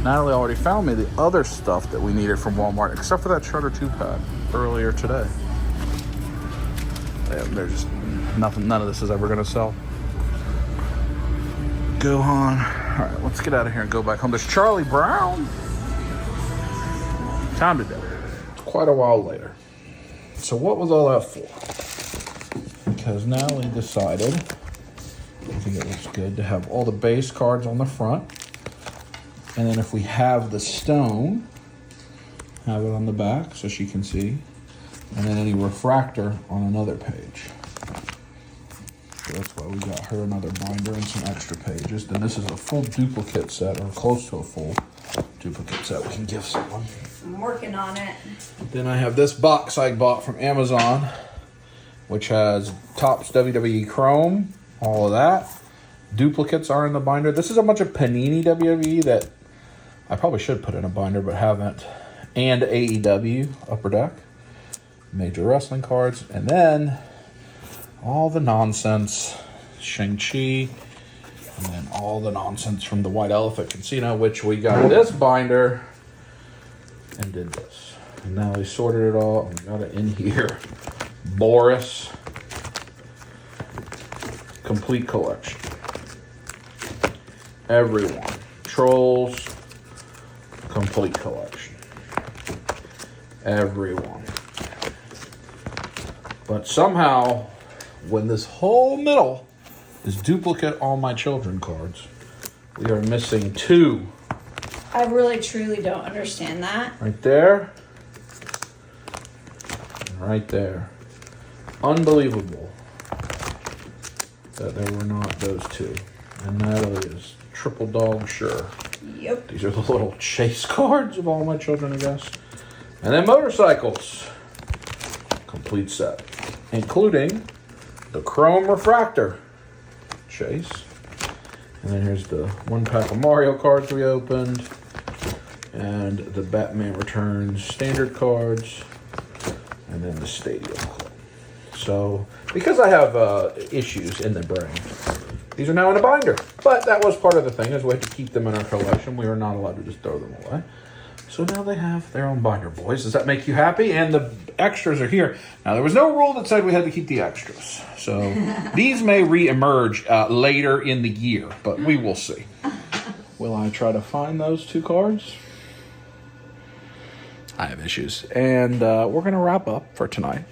Natalie already found me the other stuff that we needed from Walmart, except for that shredder 2-pad earlier today. They're just nothing. None of this is ever going to sell. Go on. All right, let's get out of here and go back home. There's Charlie Brown. Time to do it. It's quite a while later. So what was all that for? Because Natalie decided, I think it looks good, to have all the base cards on the front. And then if we have the stone, have it on the back so she can see. And then any refractor on another page. So that's why we got her another binder and some extra pages. Then this is a full duplicate set, or close to a full duplicate set we can give someone. I'm working on it. Then I have this box I bought from Amazon, which has Topps WWE Chrome, all of that. Duplicates are in the binder. This is a bunch of Panini WWE that I probably should put in a binder, but haven't. And AEW, Upper Deck. Major wrestling cards. And then all the nonsense. Shang-Chi. And then all the nonsense from the White Elephant Casino, which we got in this binder. And did this. And now we sorted it all. And we got it in here. Boris. Complete collection. Everyone. Trolls. Complete collection. Everyone. But somehow, when this whole middle is duplicate All My Children cards, we are missing 2. I really truly don't understand that. Right there. And right there. Unbelievable that there were not those 2. And Natalie is triple dog sure. Yep. These are the little chase cards of All My Children, I guess. And then motorcycles. Complete set. Including the chrome refractor chase. And then here's the 1-pack of Mario cards we opened. And the Batman Returns standard cards. And then the Stadium Club. So, because I have issues in the brain, these are now in a binder. But that was part of the thing, is we had to keep them in our collection. We were not allowed to just throw them away. So now they have their own binder, boys. Does that make you happy? And the extras are here. Now, there was no rule that said we had to keep the extras. So these may re-emerge later in the year, but we will see. Will I try to find those 2 cards? I have issues. And we're going to wrap up for tonight.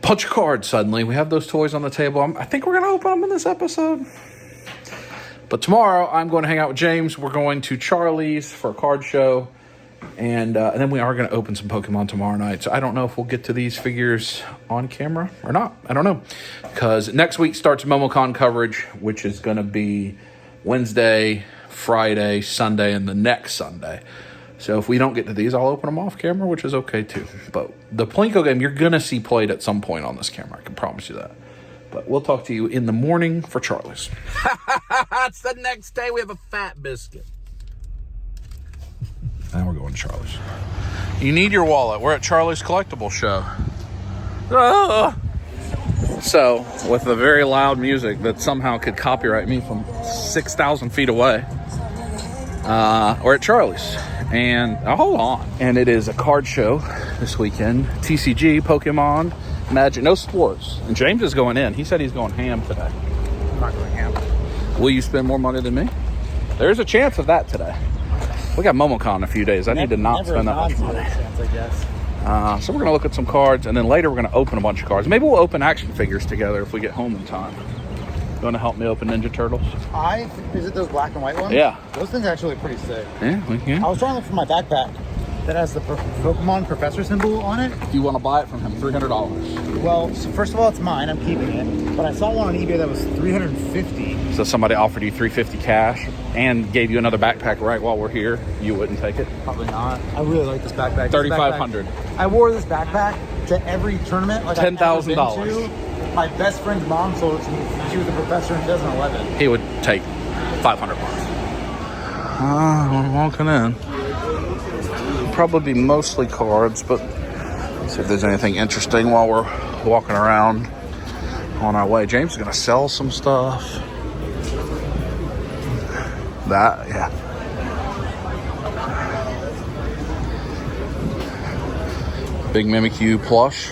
Bunch of cards suddenly. We have those toys on the table. I think we're going to open them in this episode. But tomorrow, I'm going to hang out with James. We're going to Charlie's for a card show. And then we are going to open some Pokemon tomorrow night. So I don't know if we'll get to these figures on camera or not. I don't know. Because next week starts MomoCon coverage, which is going to be Wednesday, Friday, Sunday, and the next Sunday. So if we don't get to these, I'll open them off camera, which is okay too. But the Plinko game, you're going to see played at some point on this camera. I can promise you that. But we'll talk to you in the morning for Charlie's. It's the next day. We have a fat biscuit. And we're going to Charlie's. You need your wallet. We're at Charlie's Collectible Show. So, with the very loud music that somehow could copyright me from 6,000 feet away, we're at Charlie's. And hold on. And it is a card show this weekend. TCG, Pokemon, Magic, no sports. And James is going in. He said he's going ham today. I'm not going ham. Will you spend more money than me? There's a chance of that today. We got MomoCon in a few days. I need to not spend that much money. Chance, I guess. So we're going to look at some cards, and then later we're going to open a bunch of cards. Maybe we'll open action figures together if we get home in time. You want to help me open Ninja Turtles? Is it those black and white ones? Yeah. Those things are actually pretty sick. Yeah, we can. I was trying to look for my backpack that has the Pokemon Professor symbol on it. If you want to buy it from him, $300. Well, so first of all, it's mine. I'm keeping it. But I saw one on eBay that was $350. So somebody offered you $350 cash and gave you another backpack right while we're here. You wouldn't take it? Probably not. I really like this backpack. $3,500. I wore this backpack to every tournament. Like $10,000. My best friend's mom sold it to me. She was a professor in 2011. He would take $500. I'm walking in. Probably mostly cards, but See if there's anything interesting while we're walking around on our way. James is gonna sell some stuff. That, yeah. Big Mimikyu plush.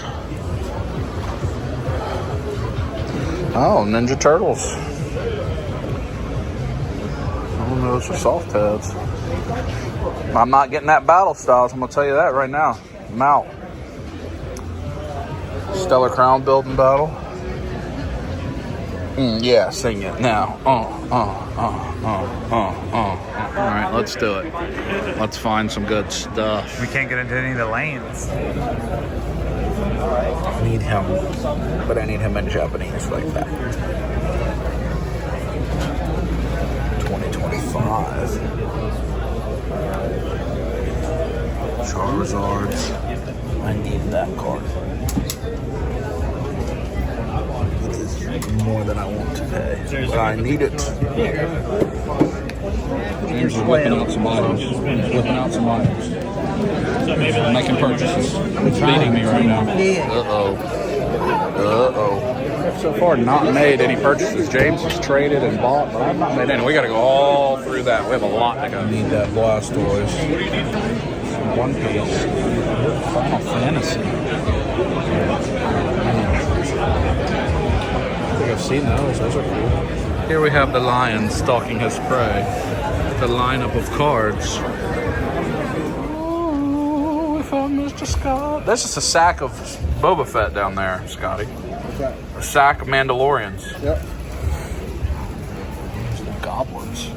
Oh, Ninja Turtles. Oh, those are soft heads. I'm not getting that Battle Styles. I'm gonna tell you that right now. I'm out. Stellar Crown building battle. Yeah, sing it now. All right, let's do it. Let's find some good stuff. We can't get into any of the lanes. I need him, but I need him in Japanese like that. 2025. Charizards. I need that card. It is more than I want to pay, but I need it. James is whipping out some items. Making purchases. It's beating me right now. I've so far not made any purchases. James has traded and bought, but I've not made any. We got to go all through that. We have a lot to go. Need that Blastoise. One Piece. Final Fantasy. I think I've seen those. Those are cool. Here we have the lion stalking his prey. The lineup of cards. Oh, we found Mr. Scott. That's just a sack of Boba Fett down there, Scotty. What's that? A sack of Mandalorians. Yep. Some goblins.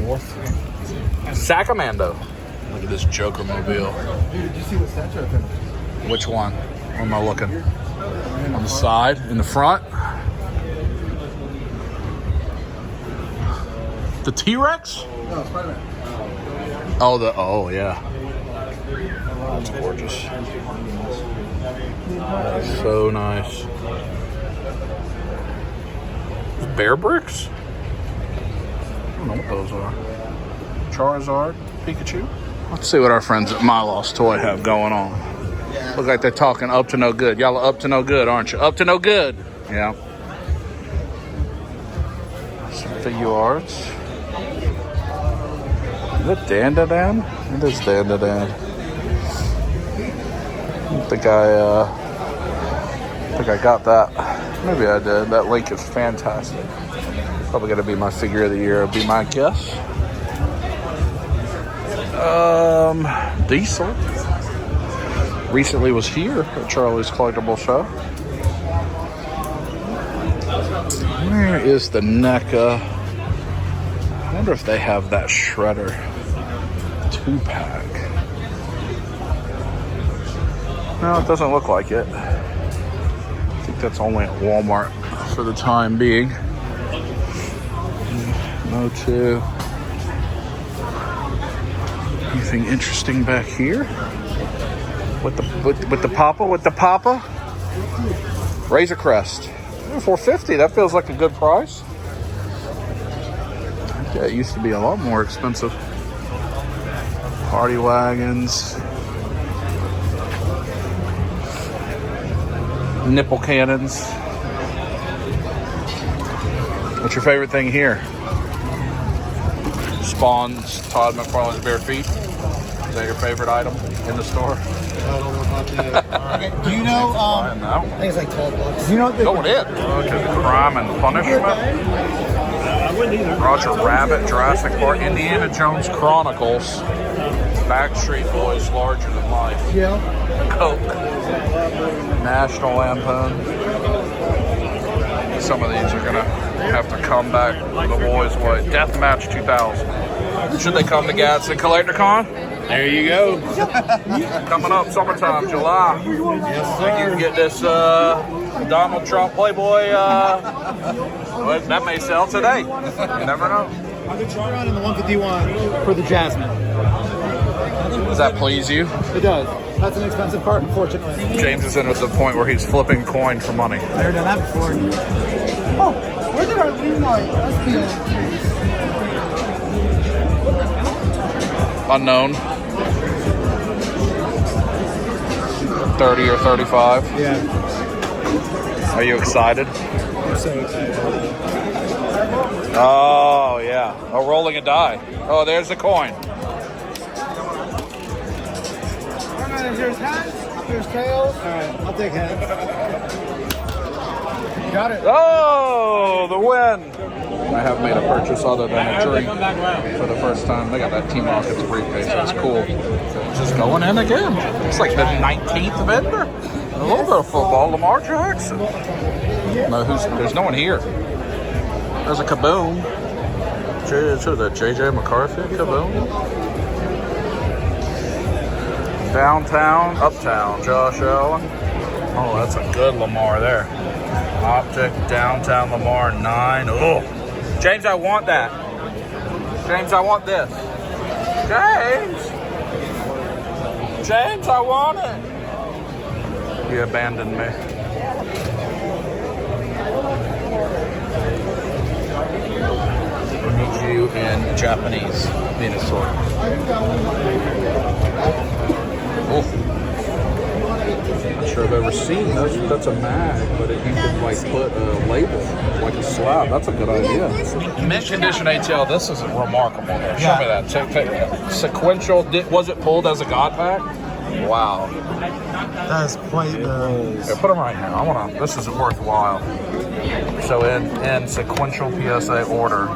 Dwarf. Sack-a-mando. Look at this Joker mobile. Dude, did you see what statue I finished? Which one? Where am I looking? On the side? In the front? The T-Rex? No, Spider-Man. Oh, yeah. That's gorgeous. That's so nice. Bear bricks? I don't know what those are. Charizard, Pikachu. Let's see what our friends at My Lost Toy have going on. Look like they're talking up to no good. Y'all are up to no good, aren't you? Up to no good. Yeah. Some figure arts. Is it Dandadan? It is Dandadan. I think I got that. Maybe I did. That link is fantastic. Probably gonna be my figure of the year, would be my guess. Diesel. Recently was here at Charlie's Collectible Show. Where is the NECA? I wonder if they have that Shredder 2-pack. No, it doesn't look like it. I think that's only at Walmart for the time being. No two. Anything interesting back here? With the Papa? Razor Crest. $450. That feels like a good price. Yeah, it used to be a lot more expensive. Party wagons. Nipple cannons. What's your favorite thing here? Spawn's Todd McFarlane's bare feet. Is that your favorite item in the store? I don't know about that. All right. Do you know, I think it's like $12. Do you know what Going in. Look at Crime and Punishment. Roger Rabbit, Jurassic Park, Indiana Jones Chronicles, Backstreet Boys, Larger Than Life. Yeah. Coke. National Lampoon. Some of these are going to have to come back the boys' way. Deathmatch 2000. Should they come to Gadsden CollectorCon? There you go. Coming up summertime, July. Yes, Think you can get this Donald Trump Playboy. Well, that may sell today. You never know. I'm going to try on in the 151 for the Jasmine. Does that please you? It does. That's an expensive part, unfortunately. James is in at the point where he's flipping coin for money. I've never done that before. Oh, where did our lead light? Unknown. 30 or 35. Yeah. Are you excited? I'm so excited. Oh, yeah. Oh, rolling a die. Oh, there's the coin. There's heads, there's tails. All right, I'll take heads. Got it. Oh, the win. I have made a purchase other than a drink for the first time. They got that Team Rockets briefcase. That's cool. Just going in again. It's like the 19th vendor. A little bit of football. Lamar Jackson. No, there's no one here. There's a Kaboom. JJ McCarthy Kaboom. Downtown, Uptown, Josh Allen. Oh, that's a good Lamar there. Optic, Downtown Lamar, 9. Oh, James, I want that. James, I want this. James, I want it. You abandoned me. I need you in Japanese. Venusaur. Oh. Not sure I've ever seen that's a mag, but you can like put a label, like a slab. That's a good idea. Mint condition ATL, this is remarkable. Here. Show me that. Take sequential. Was it pulled as a God pack? Wow. That's quite nice. Here, put them right here. I want to. This is worthwhile. So in sequential PSA order.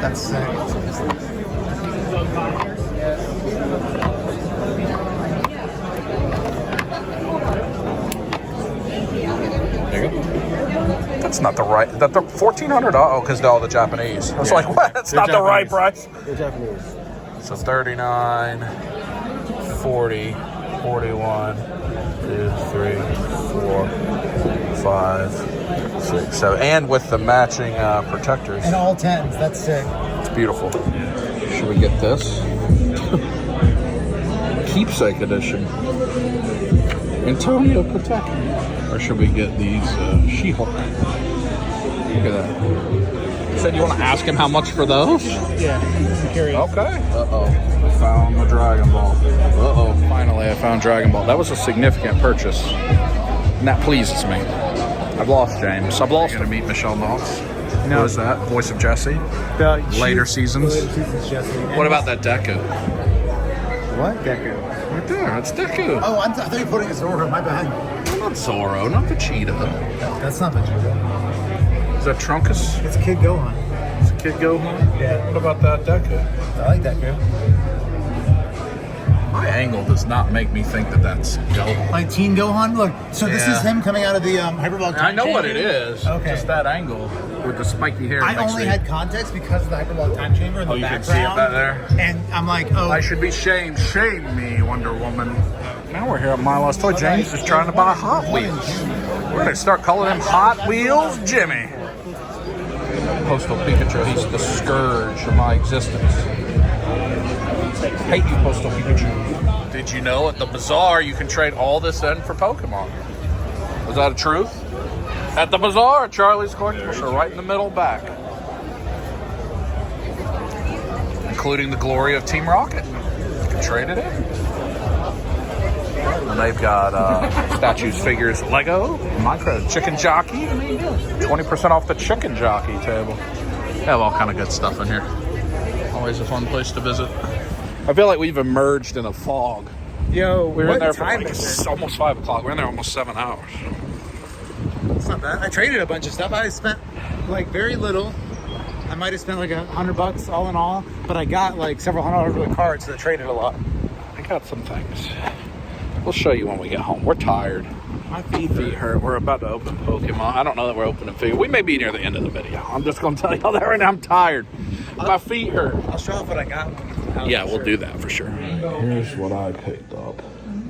That's sick. That's not the right. That the $1,400. Oh, because all the Japanese. I was like, what? That's not the right price. They're Japanese. So 39, 40, 41, 2, 3, 4, 5, 6, 7, and with the matching protectors. And all 10s. That's sick. It's beautiful. Should we get this? Keepsake edition. Antonio Protect. Or should we get these She-Hulk? Look at that. You said you want to ask him how much for those? Yeah, I'm curious. Okay. Uh-oh. I found the Dragon Ball. Uh-oh. Finally, I found Dragon Ball. That was a significant purchase. And that pleases me. I've lost James. I've lost him. Meet Michelle Knox. No. Who is that? Voice of Jesse? Later seasons? Later seasons, Jesse. What about that Deku? What? Deku. Right there. It's Deku. Oh, I thought you were putting his order. My bad. Not Zoro. Not the cheetah. That's not Vegeta. Is that Trunkus? It's Kid Gohan. Is it Kid Gohan? Yeah. What about that Deku? I like Deku. My angle does not make me think that that's Gohan. Like Teen Gohan? Look, so this Yeah. is him coming out of the hyperbolic time I know what chamber? it is. Okay. Just that angle with the spiky hair. I makes only me- had context because of the hyperbolic time chamber in the you can background. see it back there? And I'm like, oh. I should be shamed. Shame me, Wonder Woman. Now we're here at My Lost Toy. James is trying to buy Hot Wheels. We're going to start calling him Hot Wheels Jimmy. Postal Pikachu, he's the scourge of my existence. Hate you, Postal Pikachu. Did you know at the bazaar you can trade all this in for Pokemon? Was that a truth? At the bazaar, Charlie's Collectibles are right in the middle back. Including the glory of Team Rocket. You can trade it in. And they've got statues, figures, Lego, Minecraft, Chicken Jockey. 20% off the Chicken Jockey table. They have all kind of good stuff in here. Always a fun place to visit. I feel like we've emerged in a fog. Yo, We were in there for time like is it? almost 5 o'clock. We're in there almost 7 hours. It's not bad. I traded a bunch of stuff. I spent like very little. I might have spent like $100 all in all, but I got like several $100 worth of cards, so I traded a lot. I got some things. We'll show you when we get home. We're tired. My feet hurt. We're about to open Pokemon. I don't know that we're opening figures. We may be near the end of the video. I'm just going to tell y'all that right now. I'm tired. My feet hurt. I'll show off what I got. Yeah, we'll do that for sure. Here's what I picked up.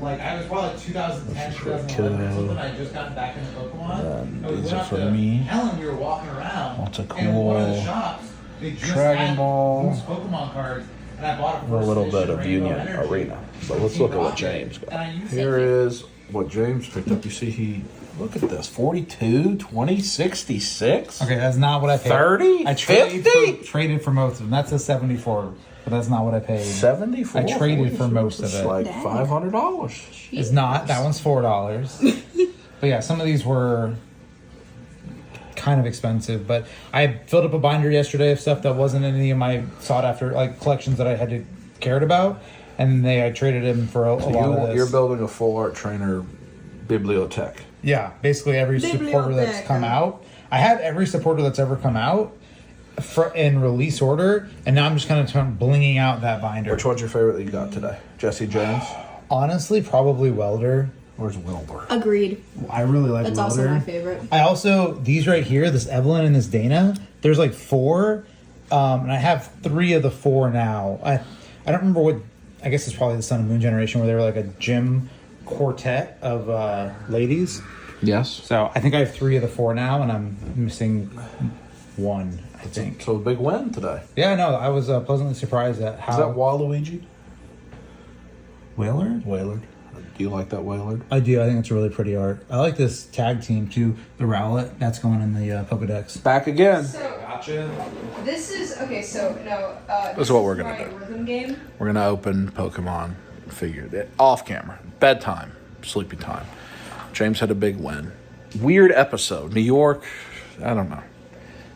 Like I was probably 2010, 2011 or something. I just gotten back into Pokemon. These are for me. Helen, we were walking around. What's a And one of the cool shops, they just Dragon had Ball. loose Pokemon cards, and I bought A little bit of Union Arena. So let's look at what James got. Here is what James picked up. You see, look at this. 42, 20, 66. Okay, that's not what I paid. 30? I 50? traded for most of them. That's a 74. but that's not what I paid. 74. I traded for most of It's it. like $500. It's not. That one's $4. But yeah, some of these were kind of expensive. But I filled up a binder yesterday of stuff that wasn't in any of my sought after like collections that I had cared about, and I traded them for a lot of this. You're building a full art trainer bibliothèque. Yeah, basically every supporter that's come out. I have every supporter that's ever come out in release order, and now I'm just kind of blinging out that binder. Which one's your favorite that you got today? Jesse James? Honestly, probably Welder. Where's Wilbur? Agreed. I really like That's Welder. also my favorite. I also, these right here, this Evelyn and this Dana, there's like 4, and I have 3 of the 4 now. I don't remember what, I guess it's probably the Sun and Moon generation where they were like a gym quartet of ladies. Yes. So I think I have 3 of the 4 now, and I'm missing 1, I think. So a big win today. Yeah, no, I was pleasantly surprised at how... Is that Waluigi? Wailard? Wailard. Do you like that Wailard? I do. I think it's really pretty art. I like this tag team too. The Rowlet. That's going in the Pokedex. Back again. So, Gotcha. this is okay. So no, This is what we're gonna do. Rhythm game. We're going to open Pokemon figure. Off camera. Bedtime. Sleepy time. James had a big win. Weird episode. New York. I don't know.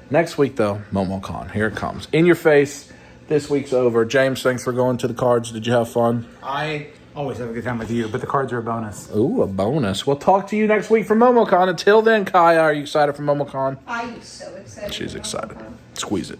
Next week, though, MomoCon. Here it comes. In your face. This week's over. James, thanks for going to the cards. Did you have fun? I always have a good time with you, but the cards are a bonus. Ooh, a bonus. We'll talk to you next week for MomoCon. Until then, Kaya, are you excited for MomoCon? I'm so excited. She's excited. Squeeze it.